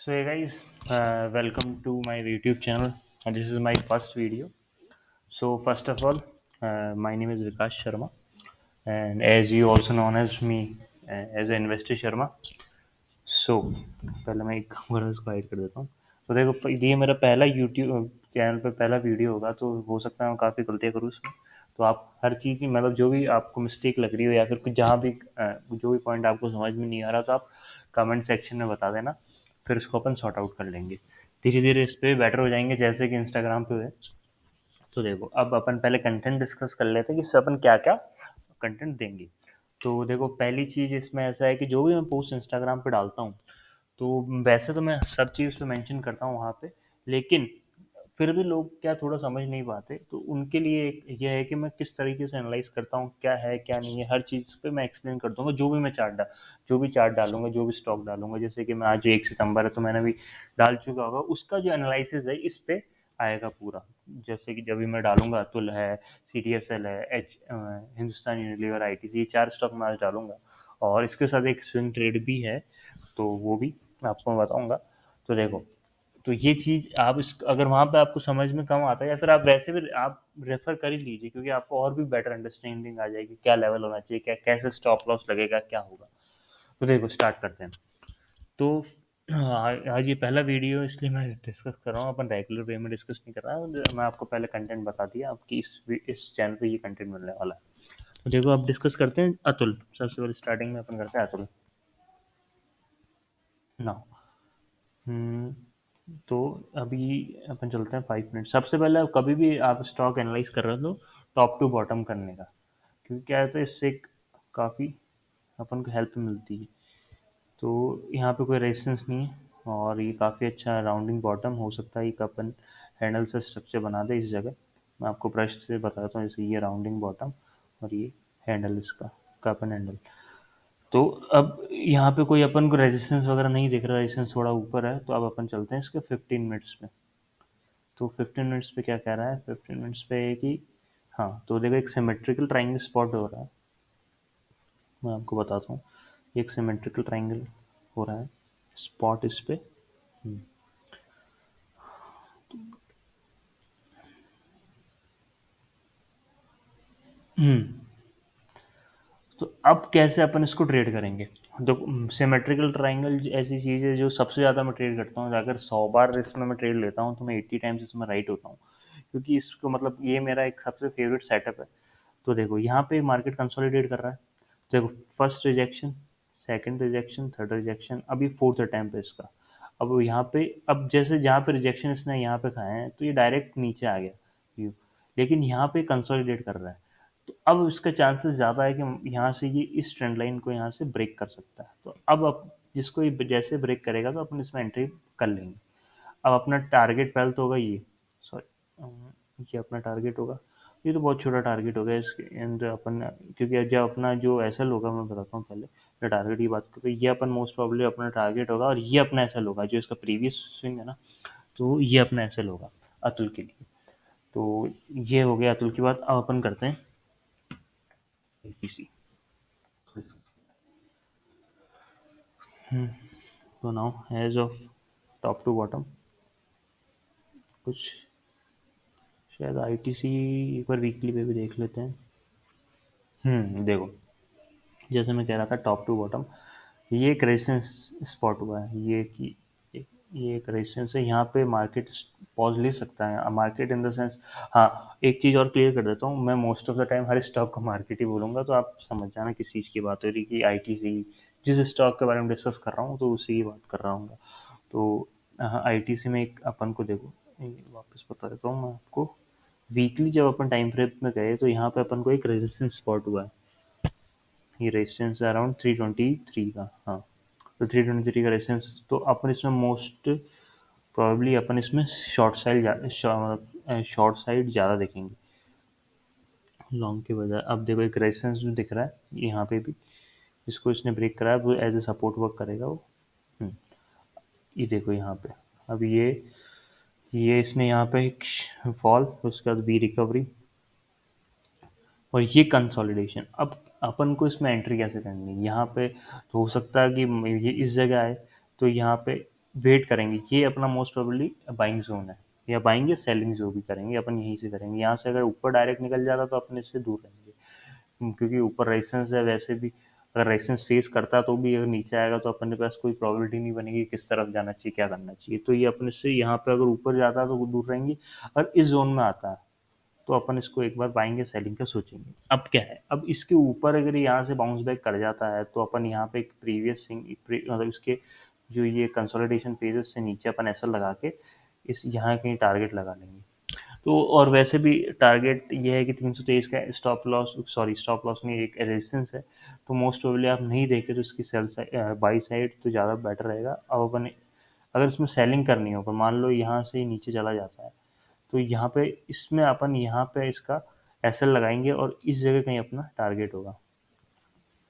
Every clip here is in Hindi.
So hey guys, welcome to my YouTube channel. And this is my first video. So first of all, my name is Vikas Sharma, and as you also known as me as an investor Sharma. So पहले मैं एक काम करूँ इसको हाइड कर देता हूँ. तो देखो ये मेरा पहला YouTube चैनल पे पहला वीडियो होगा, तो हो सकता है मैं काफ़ी गलतियाँ करूँ इसमें. तो आप हर चीज़ की मतलब जो भी आपको मिस्टेक लग रही हो या फिर कुछ जहाँ भी जो भी पॉइंट आपको समझ में नहीं आ रहा, तो आप कमेंट सेक्शन में बता देना. फिर इसको अपन सॉर्ट आउट कर लेंगे. धीरे धीरे इस पे बेटर हो जाएंगे जैसे कि इंस्टाग्राम पे है. तो देखो अब अपन पहले कंटेंट डिस्कस कर लेते हैं कि इससे अपन क्या क्या कंटेंट देंगे. तो देखो पहली चीज़ इसमें ऐसा है कि जो भी मैं पोस्ट इंस्टाग्राम पे डालता हूँ, तो वैसे तो मैं सब चीज़ तो मेंशन करता हूँ वहाँ पे, लेकिन फिर भी लोग क्या थोड़ा समझ नहीं पाते, तो उनके लिए एक ये है कि मैं किस तरीके से एनालाइज करता हूँ, क्या है क्या नहीं है, हर चीज़ पे मैं एक्सप्लेन कर दूंगा. जो भी चार्ट डालूंगा, जो भी स्टॉक डालूंगा, जैसे कि मैं आज 1 सितंबर है तो मैंने भी डाल चुका होगा, उसका जो एनालिसिस है इस पे आएगा पूरा. जैसे कि जब भी मैं डालूंगा अतुल है, CDSL है, हिंदुस्तान यूनिलीवर, ITC, ये 4 स्टॉक मैं आज डालूंगा. और इसके साथ एक स्विंग ट्रेड भी है, तो वो भी मैं आपको बताऊंगा. तो देखो, तो ये चीज़ आप इस अगर वहाँ पे आपको समझ में कम आता है या फिर आप वैसे भी आप रेफर कर ही लीजिए, क्योंकि आपको और भी बेटर अंडरस्टैंडिंग आ जाएगी क्या लेवल होना चाहिए, क्या कैसे स्टॉप लॉस लगेगा, क्या होगा. तो देखो स्टार्ट करते हैं. तो आज ये पहला वीडियो इसलिए मैं डिस्कस कर रहा हूँ, अपन रेगुलर वे में डिस्कस नहीं कर रहा हूँ. मैं आपको पहले कंटेंट बता दिया आपकी इस चैनल पे ये कंटेंट मिलने वाला है. तो देखो अब डिस्कस करते हैं अतुल. सबसे पहले स्टार्टिंग में अपन करते हैं अतुल ना. तो अभी अपन चलते हैं 5 मिनट. सबसे पहले आप कभी भी आप स्टॉक एनालाइज कर रहे हो तो टॉप टू बॉटम करने का, क्योंकि क्या है, तो इससे काफ़ी अपन को हेल्प मिलती है. तो यहाँ पे कोई रेजिस्टेंस नहीं है, और ये काफ़ी अच्छा राउंडिंग बॉटम हो सकता है. एक अपन हैंडल से स्ट्रक्चर बना दे इस जगह. मैं आपको ब्रश से बताता हूँ, जैसे ये राउंडिंग बॉटम और ये हैंडल इसका कपन हैंडल. तो अब यहाँ पे कोई अपन को रेजिस्टेंस वगैरह नहीं दिख रहा, रेजिस्टेंस थोड़ा ऊपर है, तो अब अपन चलते हैं इसके 15 मिनट्स में. तो 15 मिनट्स पे क्या कह रहा है, 15 मिनट्स पे है कि हाँ, तो देखो एक सिमेट्रिकल ट्राइंगल स्पॉट हो रहा है. मैं आपको बताता हूँ, एक सिमेट्रिकल ट्राइंगल हो रहा है स्पॉट इस पे. हम्म. हम्म. तो अब कैसे अपन इसको ट्रेड करेंगे. तो सिमेट्रिकल ट्राइंगल ऐसी चीज़ है जो सबसे ज़्यादा मैं ट्रेड करता हूँ. अगर 100 बार इसमें मैं ट्रेड लेता हूँ तो मैं 80 टाइम्स इसमें राइट होता हूँ, क्योंकि इसको मतलब ये मेरा एक सबसे फेवरेट सेटअप है. तो देखो यहाँ पे मार्केट कंसोलिडेट कर रहा है. देखो first rejection, second rejection, third rejection, अभी फोर्थ अटैम्प्ट है इसका. अब यहाँ पे अब जैसे जहाँ पे रिजेक्शन इसने यहाँ पे खाए हैं, तो ये डायरेक्ट नीचे आ गया व्यू, लेकिन यहाँ पे कंसोलिडेट कर रहा है. तो अब इसका चांसेस ज़्यादा है कि यहाँ से ये इस ट्रेंड लाइन को यहाँ से ब्रेक कर सकता है. तो अब जिसको ये जैसे ब्रेक करेगा तो अपन इसमें एंट्री कर लेंगे. अब अपना टारगेट पहले तो होगा ये, सॉरी, ये अपना टारगेट होगा. ये तो बहुत छोटा टारगेट हो गया इसके अंदर अपन, क्योंकि जब अपना जो एसएल होगा, मैं बताता हूँ पहले. मैं टारगेट की बात करूँ, ये अपन मोस्ट प्रॉब्ली अपना टारगेट होगा, और ये अपना एसएल होगा जो इसका प्रीवियस स्विंग है ना. तो ये अपना एसएल होगा अतुल के लिए. तो ये हो गया अतुल की बात. अब अपन करते हैं APC. तो now as of top to bottom कुछ शायद ITC एक बार वीकली पे भी देख लेते हैं. देखो जैसे मैं कह रहा था टॉप टू बॉटम, ये एक रेजिस्टेंस स्पॉट हुआ है. ये एक रेजिस्टेंस है. यहाँ पे मार्केट पॉज ले सकता है, मार्केट इन द सेंस. हाँ, एक चीज़ और क्लियर कर देता हूँ, मैं most of the time her stock को मार्केट ही बोलूँगा, तो आप समझ जाना किस चीज़ की बात हो रही है, कि ITC जिस स्टॉक के बारे में डिस्कस कर रहा हूँ तो उसी की बात कर रहा हूँ. तो ITC में एक अपन को देखो, वापस बता देता हूँ मैं आपको. वीकली जब अपन टाइम फ्रेम में गए तो यहाँ पे अपन को एक रेजिस्टेंस स्पॉट हुआ है. ये रेजिस्टेंस है अराउंड 323 का. हाँ, तो 323 का रेजिस्टेंस. तो अपन इसमें मोस्ट प्रोबेबली अपन इसमें शॉर्ट साइड ज़्यादा देखेंगे लॉन्ग के बजाय. अब देखो एक रेजिस्टेंस जो दिख रहा है यहाँ पे भी, इसको इसने ब्रेक करा है, वो एज ए सपोर्ट वर्क करेगा वो. हम्म, ये देखो यहाँ पे. अब ये इसने यहाँ पे एक फॉल, उसके बाद बी रिकवरी, और ये कंसोलिडेशन. अब अपन को इसमें एंट्री कैसे करनी है यहाँ पे. तो हो सकता है कि ये इस जगह आए, तो यहाँ पे वेट करेंगे, ये अपना मोस्ट प्रोबेबली बाइंग जोन है, या बाइंग या सेलिंग जो भी करेंगे अपन यहीं से करेंगे। यहाँ से अगर ऊपर डायरेक्ट निकल जाता तो अपन इससे दूर रहेंगे, क्योंकि ऊपर रेजिस्टेंस है वैसे भी। अगर रेजिस्टेंस फेस करता तो भी अगर नीचे आएगा तो अपने पास कोई प्रोबेबिलिटी नहीं बनेगी किस तरफ जाना चाहिए, क्या करना चाहिए। तो ये अपने से यहाँ पे अगर ऊपर जाता है तो वो दूर रहेंगे, और इस जोन में आता है तो अपन इसको एक बार बाइंग या सेलिंग का सोचेंगे। अब क्या है, अब इसके ऊपर अगर यहाँ से बाउंस बैक कर जाता है तो अपन यहाँ पे एक प्रीवियस मतलब इसके जो ये कंसोलिडेशन पेजेस से नीचे अपन ऐसा लगा के इस यहाँ कहीं टारगेट लगा लेंगे। तो और वैसे भी टारगेट ये है कि 323 का stop loss, sorry stop loss नहीं, एक रेजिस्टेंस है। तो मोस्ट प्रोबेबली आप नहीं देखे तो इसकी सेल साइड, बाई साइड तो ज़्यादा बेटर रहेगा। अब अपन अगर इसमें सेलिंग करनी हो, पर मान लो यहाँ से ही नीचे चला जाता है, तो यहाँ पे इसमें अपन यहाँ पे इसका एसएल लगाएंगे और इस जगह कहीं अपना टारगेट होगा।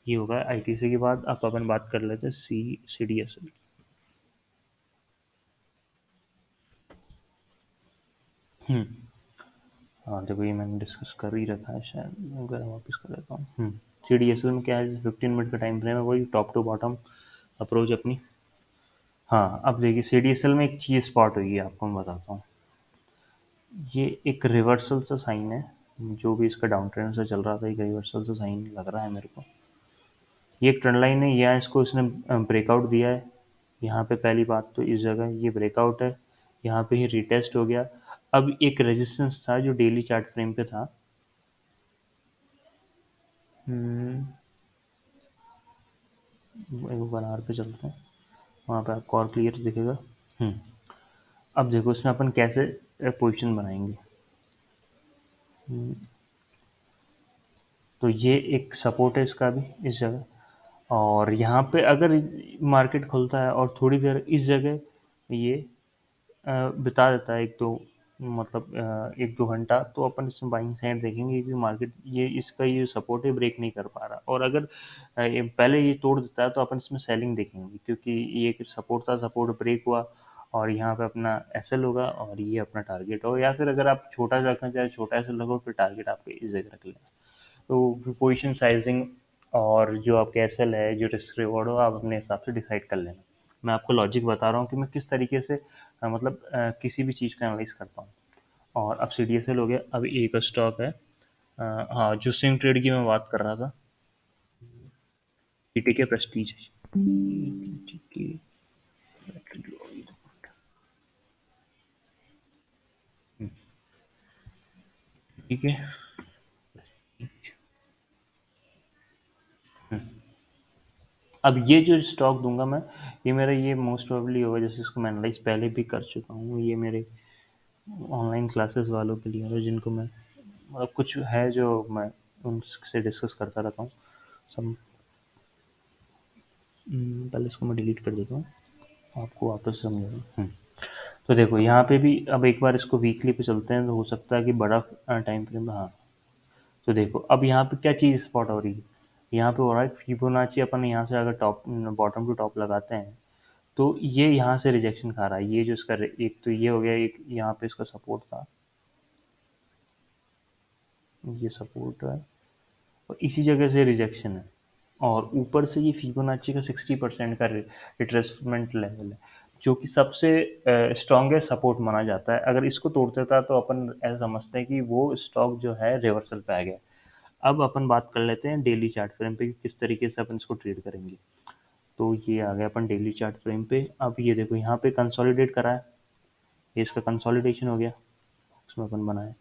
ये होगा आईटीसी के बाद। अब अपन बात कर लेते हैं सी डी एस एल। हम्म। हाँ देखो, ये मैंने डिस्कस कर ही रखा है शायद, अगर वापस कर देता हूँ। सी डी एस एल में क्या है, 15 मिनट का टाइम फ्रेम है, वही टॉप टू बॉटम अप्रोच अपनी। हाँ अब देखिए, सी डी एस एल में एक चीज़ स्पॉट हुई है, आपको मैं बताता हूँ। ये एक रिवर्सल सा साइन है, जो भी इसका डाउन ट्रेंड से चल रहा था, एक रिवर्सल सा साइन लग रहा है मेरे को। ये एक ट्रेंड लाइन है, यहाँ इसको इसने ब्रेकआउट दिया है। यहाँ पे पहली बात तो इस जगह ये ब्रेकआउट है, यहाँ पे ही रिटेस्ट हो गया। अब एक रेजिस्टेंस था जो डेली चार्ट फ्रेम पे था। हम्म, एक वन आवर पे चलते हैं, वहाँ पे आपको और क्लियर दिखेगा। हम्म, अब देखो इसमें अपन कैसे पोजीशन बनाएंगे। हम्म, तो ये एक सपोर्ट है इसका भी इस जगह, और यहाँ पे अगर मार्केट खुलता है और थोड़ी देर इस जगह ये बिता देता है, एक दो मतलब 1-2 घंटा, तो अपन इसमें बाइंग साइड देखेंगे कि मार्केट ये इसका ये सपोर्ट है ब्रेक नहीं कर पा रहा। और अगर ये पहले ये तोड़ देता है तो अपन इसमें सेलिंग देखेंगे, क्योंकि ये एक सपोर्ट था, सपोर्ट ब्रेक हुआ और यहाँ पे अपना एसएल होगा और ये अपना टारगेट हो। या फिर अगर आप छोटा रखना चाहे छोटा एसएल रखो, फिर टारगेट आपके इस जगह रख लेना। तो पोजीशन साइजिंग और जो आपके एसएल है, जो रिस्क रिवॉर्ड हो, आप अपने हिसाब से डिसाइड कर लेना। मैं आपको लॉजिक बता रहा हूँ कि मैं किस तरीके से मतलब किसी भी चीज़ का एनालाइज करता हूँ। और अब सी डी एस एल हो गया। अब एक स्टॉक है, हाँ, जो स्विंग ट्रेड की मैं बात कर रहा था, ईटीके प्रेस्टीज। ईटीके, ठीक है। अब ये जो स्टॉक दूंगा मैं, ये मेरा ये मोस्ट प्रोबेबली होगा, जैसे इसको मैं एनालाइज पहले भी कर चुका हूँ। ये मेरे ऑनलाइन क्लासेस वालों के लिए है, जिनको मैं मतलब कुछ है जो मैं उनसे डिस्कस करता रहता हूँ सब। पहले इसको मैं डिलीट कर देता हूँ, आपको वापस समझाऊँ। तो देखो यहाँ पे भी अब एक बार इसको वीकली पे चलते हैं, तो हो सकता है कि बड़ा टाइम फ्रेम। हाँ, तो देखो अब यहाँ पे क्या चीज़ स्पॉट हो रही है, यहाँ पे हो रहा है फिबोनाची। अपन यहाँ से अगर टॉप बॉटम टू टॉप लगाते हैं तो ये यहाँ से रिजेक्शन खा रहा है। ये जो इसका एक तो ये हो गया, एक यहाँ पे इसका सपोर्ट था, ये सपोर्ट है, और इसी जगह से रिजेक्शन है। और ऊपर से ये फिबोनाची का 60% का रिट्रेसमेंट लेवल है, जो कि सबसे स्ट्रॉन्गेस्ट सपोर्ट माना जाता है। अगर इसको तोड़ते था तो अपन ऐसा समझते हैं कि वो स्टॉक जो है रिवर्सल पे आ गया। अब अपन बात कर लेते हैं डेली चार्ट फ्रेम पे कि किस तरीके से अपन इसको ट्रेड करेंगे। तो ये आ गया अपन डेली चार्ट फ्रेम पे। अब ये देखो यहाँ पे कंसोलिडेट करा है, ये इसका कंसोलिडेशन हो गया, इसमें अपन बनाए,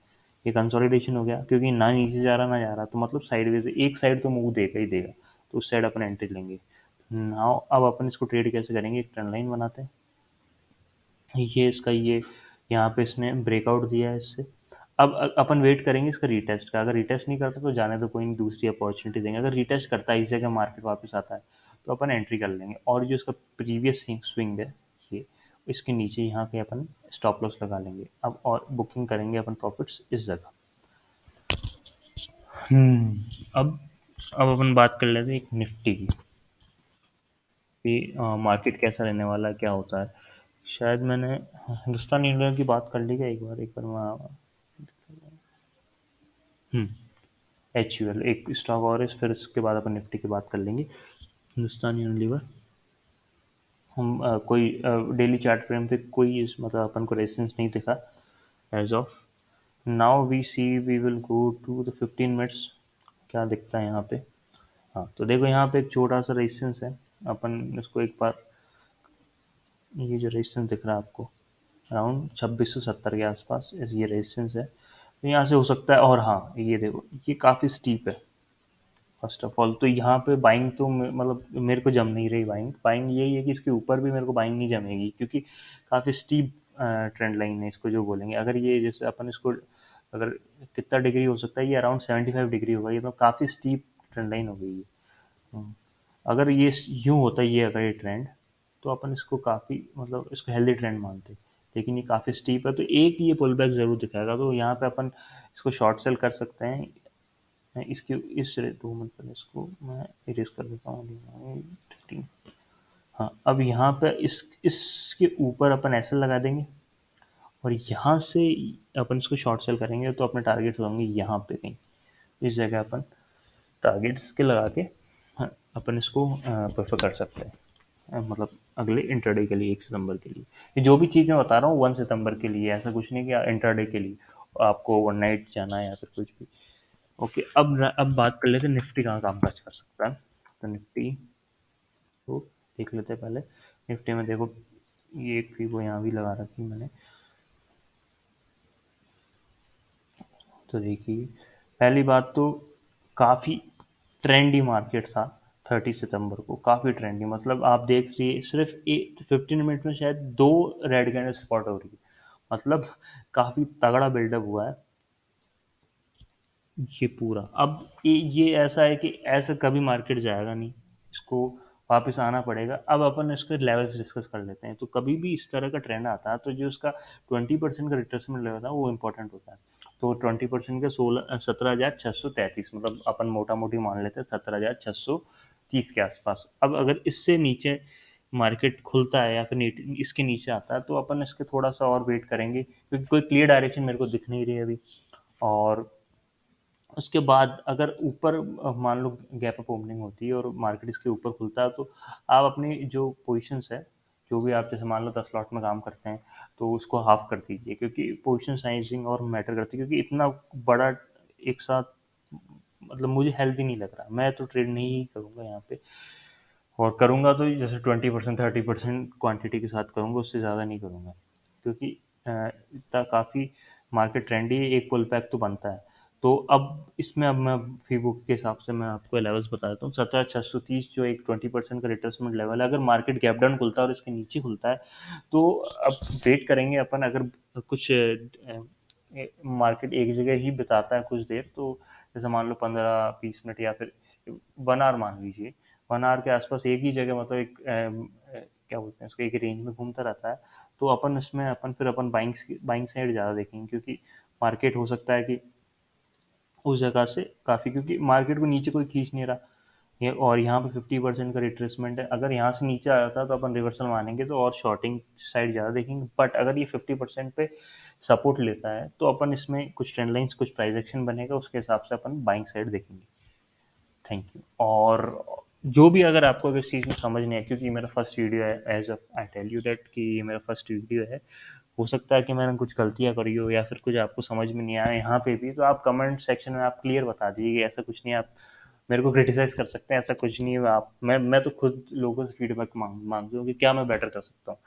ये कंसोलिडेशन हो गया, क्योंकि ना नीचे जा रहा ना जा रहा, तो मतलब साइडवेज एक साइड तो मूव देगा ही देगा, तो उस साइड अपन एंट्री लेंगे। नाउ अब अपन इसको ट्रेड कैसे करेंगे, एक ट्रेंड लाइन बनाते हैं। ये इसका ये यहाँ पे इसने ब्रेकआउट दिया है इससे। अब अपन वेट करेंगे इसका रीटेस्ट का। अगर रीटेस्ट नहीं करता तो जाने दो, कोई नहीं, दूसरी अपॉर्चुनिटी देंगे। अगर रीटेस्ट करता है, इस जगह मार्केट वापस आता है, तो अपन एंट्री कर लेंगे। और जो इसका प्रीवियस स्विंग है ये, इसके नीचे यहाँ के अपन स्टॉप लॉस लगा लेंगे। अब और बुकिंग करेंगे अपन प्रॉफिट्स इस जगह। अब अपन बात कर लेते हैं एक निफ्टी की, कि मार्केट कैसा रहने वाला है, क्या होता है। शायद मैंने हिंदुस्तान यूनिलीवर की बात कर ली क्या, एक बार मैं एच यू एल एक स्टॉक और है, फिर उसके बाद अपन निफ्टी की बात कर लेंगे। हिंदुस्तान यूनिलीवर, हम कोई डेली चार्ट फ्रेम पे कोई मतलब अपन को रेजिस्टेंस नहीं दिखा as of now. We see we will go to the 15 minutes, क्या दिखता है यहाँ पे। हाँ, तो देखो यहाँ पे एक छोटा सा रेजिस्टेंस है। अपन इसको एक बार, ये जो रेजिस्टेंस दिख रहा है आपको अराउंड 2670 के आसपास ये रेजिस्टेंस है। तो यहाँ से हो सकता है, और हाँ ये देखो ये काफ़ी स्टीप है। फर्स्ट ऑफ ऑल तो यहाँ पे बाइंग तो मतलब मेरे को जम नहीं रही। बाइंग बाइंग यही है कि इसके ऊपर भी मेरे को बाइंग नहीं जमेगी, क्योंकि काफ़ी स्टीप ट्रेंड लाइन है इसको जो बोलेंगे। अगर ये जैसे अपन इसको अगर कितना डिग्री हो सकता है, ये अराउंड 75 डिग्री होगा। ये तो काफ़ी स्टीप ट्रेंड लाइन हो गई है। हम्म। अगर ये यूं होता है, ये अगर ये ट्रेंड, तो अपन इसको काफ़ी मतलब इसको हेल्दी ट्रेंड मानते। लेकिन ये काफ़ी स्टीप है, तो एक ये पुल बैक ज़रूर दिखाएगा। तो यहाँ पे अपन इसको शॉर्ट सेल कर सकते हैं। मैं इसके इस 2 मिनट पहले इसको मैं इरेज कर देता हूँ। 15। हाँ, अब यहाँ पे इसके ऊपर अपन ऐसे लगा देंगे, और यहाँ से अपन इसको शॉर्ट सेल करेंगे, तो अपने टारगेट होंगे यहाँ पे कहीं इस जगह। अपन टारगेट्स के लगा के, हाँ, अपन इसको प्रेफर कर सकते हैं। मतलब अगले इंटरडे के लिए 1 सितंबर के लिए। ये जो भी चीज़ मैं बता रहा हूँ 1 सितंबर के लिए, ऐसा कुछ नहीं कि इंटरडे के लिए आपको ओवरनाइट जाना है या फिर कुछ भी। ओके, अब बात कर लेते हैं निफ्टी कहाँ काम काज कर सकता है। तो निफ्टी को देख लेते हैं पहले। निफ्टी में देखो ये एक फीबो यहाँ भी लगा रखी मैंने। तो देखिए, पहली बात तो काफ़ी ट्रेंडी मार्केट था 30 सितंबर को। काफ़ी ट्रेंडी, मतलब आप देख लीजिए सिर्फ 15 मिनट में शायद 2 रेड कैंडल स्पॉट हो रही है। मतलब काफ़ी तगड़ा बिल्डअप हुआ है ये पूरा। अब ये ऐसा है कि ऐसा कभी मार्केट जाएगा नहीं, इसको वापस आना पड़ेगा। अब अपन इसके लेवल्स डिस्कस कर लेते हैं। तो कभी भी इस तरह का ट्रेंड आता है, तो जो उसका 20% का रिट्रेसमेंट लेवल था वो इंपॉर्टेंट होता है। तो 20% का 17,633, मतलब अपन मोटा मोटी मान लेते हैं 17,630 के आसपास। अब अगर इससे नीचे मार्केट खुलता है या फिर इसके नीचे आता है, तो अपन इसके थोड़ा सा और वेट करेंगे, क्योंकि कोई क्लियर डायरेक्शन मेरे को दिख नहीं रही है अभी। और उसके बाद अगर ऊपर मान लो गैप अप ओपनिंग होती है और मार्केट इसके ऊपर खुलता है, तो आप अपनी जो पोजीशंस है, जो भी आप जैसे मान लो 10 लॉट में काम करते हैं, तो उसको हाफ कर दीजिए, क्योंकि पोजीशन साइजिंग और मैटर करती है। क्योंकि इतना बड़ा एक साथ मतलब मुझे हेल्दी नहीं लग रहा। मैं तो ट्रेड नहीं करूँगा यहाँ पे, और करूँगा तो जैसे 20% 30% क्वांटिटी के साथ करूँगा, उससे ज़्यादा नहीं करूँगा। क्योंकि इतना काफ़ी मार्केट ट्रेंडी, एक पुल बैक तो बनता है। तो अब इसमें अब मैं फीबो के हिसाब से मैं आपको लेवल्स बता देता हूँ। 17,630 जो एक 20% का रिट्रेसमेंट लेवल है। अगर मार्केट गैप डाउन खुलता है और इसके नीचे खुलता है, तो अब वेट करेंगे अपन। अगर कुछ मार्केट एक जगह ही बिताता है कुछ देर, तो जैसे मान लो 15-20 मिनट या फिर 1 आवर मान लीजिए, 1 आवर के आसपास एक ही जगह, मतलब एक क्या बोलते हैं उसको, एक रेंज में घूमता रहता है, तो अपन इसमें अपन बाइंग साइड ज़्यादा देखेंगे। क्योंकि मार्केट हो सकता है कि उस जगह से काफ़ी, क्योंकि मार्केट को नीचे कोई खींच नहीं रहा ये, और यहाँ पे 50% का रिट्रेसमेंट है। अगर यहाँ से नीचे आया था तो अपन रिवर्सल मानेंगे, तो और शॉर्टिंग साइड ज़्यादा देखेंगे। बट अगर ये 50% पे सपोर्ट लेता है, तो अपन इसमें कुछ ट्रेंड लाइंस, कुछ प्राइस एक्शन बनेगा, उसके हिसाब से अपन बाइंग साइड देखेंगे। Thank you. और जो भी अगर आपको अगर इस चीज़ में समझ नहीं है, क्योंकि ये मेरा फर्स्ट वीडियो है, as I tell you that कि ये मेरा फर्स्ट वीडियो है, हो सकता है कि मैंने कुछ गलतियाँ करी हो या फिर कुछ आपको समझ में नहीं आया यहाँ पे भी, तो आप कमेंट सेक्शन में आप क्लियर बता दीजिए। ऐसा कुछ नहीं है, आप मेरे को क्रिटिसाइज कर सकते हैं, ऐसा कुछ नहीं है। आप मैं तो खुद लोगों से फीडबैक मांगता हूँ कि क्या मैं बेटर कर सकता हूँ,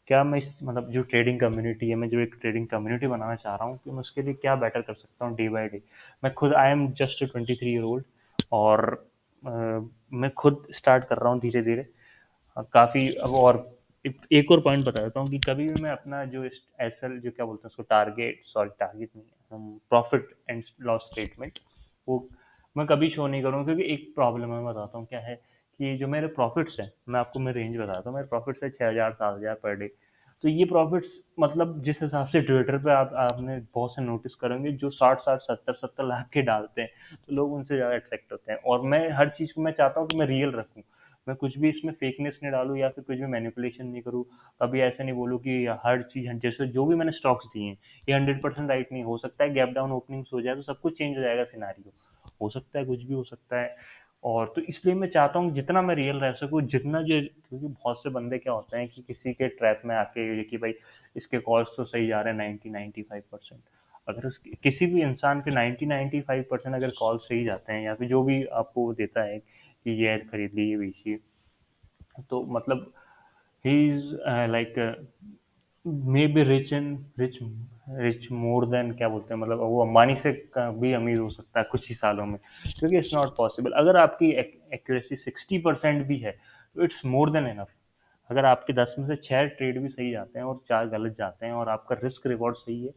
क्या मैं इस मतलब जो ट्रेडिंग कम्युनिटी है, मैं जो एक ट्रेडिंग कम्युनिटी बनाना चाह रहा हूँ, कि मैं उसके लिए क्या बेटर कर सकता हूँ डे बाय डे। मैं खुद I am just 23 year old, और अ, मैं खुद स्टार्ट कर रहा हूँ धीरे धीरे। काफ़ी अब, और एक और पॉइंट बता देता हूँ कि कभी भी मैं अपना जो एस एल जो क्या बोलते हैं उसको, टारगेट नहीं, प्रॉफिट एंड लॉस स्टेटमेंट, वो मैं कभी शो नहीं करूँगा। क्योंकि एक प्रॉब्लम है, मैं बताता हूँ क्या है, कि जो मेरे प्रॉफिट्स हैं, मैं आपको मैं रेंज बताता हूँ। मेरे प्रॉफिट्स है 6,000 7,000 पर डे। तो ये प्रॉफिट्स मतलब जिस हिसाब से ट्विटर पे आपने बहुत से नोटिस करेंगे, जो 60-60 70-70 लाख के डालते हैं, तो लोग उनसे ज़्यादा अट्रैक्ट होते हैं। और मैं हर चीज़ को मैं चाहता हूँ कि मैं रियल रखूँ, मैं कुछ भी इसमें फेकनेस नहीं डालूँ या फिर कुछ भी मैनिपुलेशन नहीं करूँ। कभी ऐसे नहीं बोलूँ कि हर चीज़, जैसे जो भी मैंने स्टॉक्स दिए हैं, ये 100% राइट नहीं हो सकता है। गैप डाउन ओपनिंग्स हो जाए तो सब कुछ चेंज हो जाएगा सिनारियो, हो सकता है कुछ भी हो सकता है। और तो इसलिए मैं चाहता हूँ जितना मैं रियल रह सकूँ, जितना जो, क्योंकि बहुत से बंदे क्या होते हैं कि किसी के ट्रैप में आके कि भाई इसके कॉल्स तो सही जा रहे हैं 90-95%। अगर उस किसी भी इंसान के 90-95% अगर कॉल सही जाते हैं या फिर जो भी आपको वो देता है कि ये ऐड खरीद लीजिए, बेचिए, तो मतलब he is like may be rich more than, क्या बोलते हैं, मतलब वो अंबानी से भी अमीर हो सकता है कुछ ही सालों में, क्योंकि इट्स नॉट पॉसिबल। अगर आपकी एक्यूरेसी 60% भी है तो इट्स मोर देन इनफ। अगर आपके 10 में से 6 ट्रेड भी सही जाते हैं और 4 गलत जाते हैं और आपका रिस्क रिवॉर्ड सही है,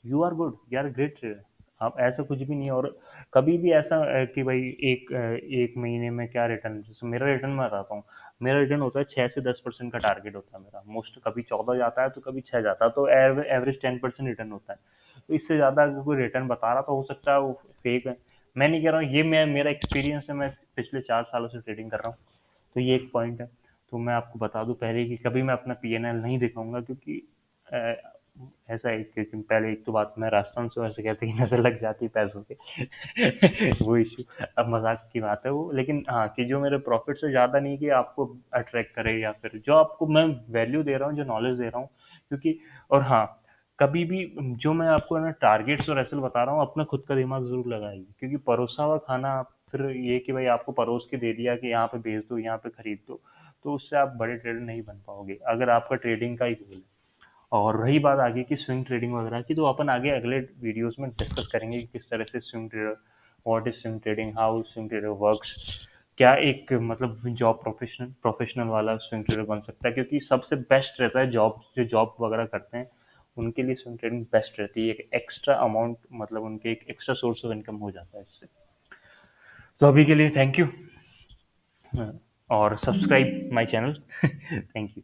you are good, you are great trader. आप ऐसा कुछ भी नहीं है। और कभी भी ऐसा कि भाई एक महीने में क्या रिटर्न, जैसे मेरा रिटर्न मैं बताता हूँ, मेरा रिटर्न होता है 6 से 10% का टारगेट होता है मेरा मोस्ट। कभी 14 जाता है तो कभी 6 जाता है, तो एवरेज 10% रिटर्न होता है। तो इससे ज़्यादा अगर कोई रिटर्न बता रहा तो हो सकता है वो फेक है। मैं नहीं कह रहा हूँ, ये मैं मेरा एक्सपीरियंस है, मैं पिछले 4 सालों से ट्रेडिंग कर रहा हूँ। तो ये एक पॉइंट है। तो मैं आपको बता दूं पहले कि कभी मैं अपना पीएनएल नहीं दिखाऊंगा, क्योंकि अ, ऐसा है, क्योंकि पहले एक तो बात, मैं राजस्थान से, वैसे कहते हैं कि नजर लग जाती है पैसों पे वो इशू। अब मजाक की बात है वो, लेकिन हाँ कि जो मेरे प्रॉफिट से ज़्यादा नहीं कि आपको अट्रैक्ट करे, या फिर जो आपको मैं वैल्यू दे रहा हूँ, जो नॉलेज दे रहा हूँ, क्योंकि, और हाँ, कभी भी जो मैं आपको ना टारगेट्स और एसल बता रहा हूँ, अपना खुद का दिमाग जरूर लगाइए, क्योंकि परोसा हुआ खाना फिर ये कि भाई आपको परोस के दे दिया कि यहाँ पे भेज दो, यहाँ पे खरीद दो, तो उससे आप बड़े ट्रेडर नहीं बन पाओगे अगर आपका ट्रेडिंग का ही गोल है। और रही बात आगे की स्विंग ट्रेडिंग वगैरह की, तो अपन आगे अगले वीडियोस में डिस्कस करेंगे कि किस तरह से swing trader, what is swing trading, how swing trader works, क्या एक मतलब जॉब प्रोफेशनल वाला स्विंग ट्रेडर बन सकता है, क्योंकि सबसे बेस्ट रहता है जॉब, जो जॉब वगैरह करते हैं उनके लिए स्विंग ट्रेडिंग बेस्ट रहती है। एक एक्स्ट्रा अमाउंट, मतलब उनके एक एक्स्ट्रा सोर्स ऑफ इनकम हो जाता है इससे। तो अभी के लिए थैंक यू, और subscribe my channel. Thank you.